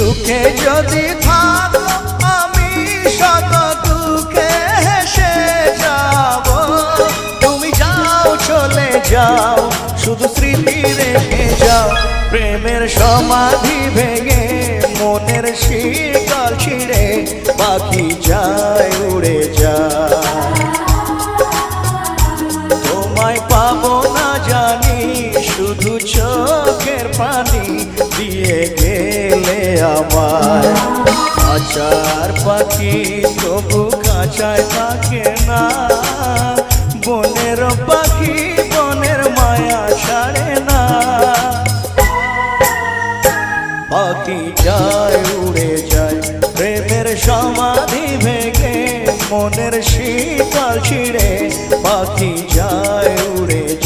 সুখে যদি থাকো আমি শত দুঃখে হেসে যাব। তুমি যাও চলে যাও শুধু স্মৃতি রেখে যাও। প্রেমের সমাধি ভেঙে মনের শিকল ছিঁড়ে পাখি যায় উড়ে যায়। তোমায় পাবো না জানি শুধু চোখের পানি দিয়ে গেলে আমায়। খাঁচার পাখি তবু খাঁচায় থাকে না, বনের পাখি বনের মায়া ছাড়ে না। পাখি যায় উড়ে যায় প্রেমের সমাধি ভেঙে মনের শীতল ছিঁড়ে পাখি যায় উড়ে যায়।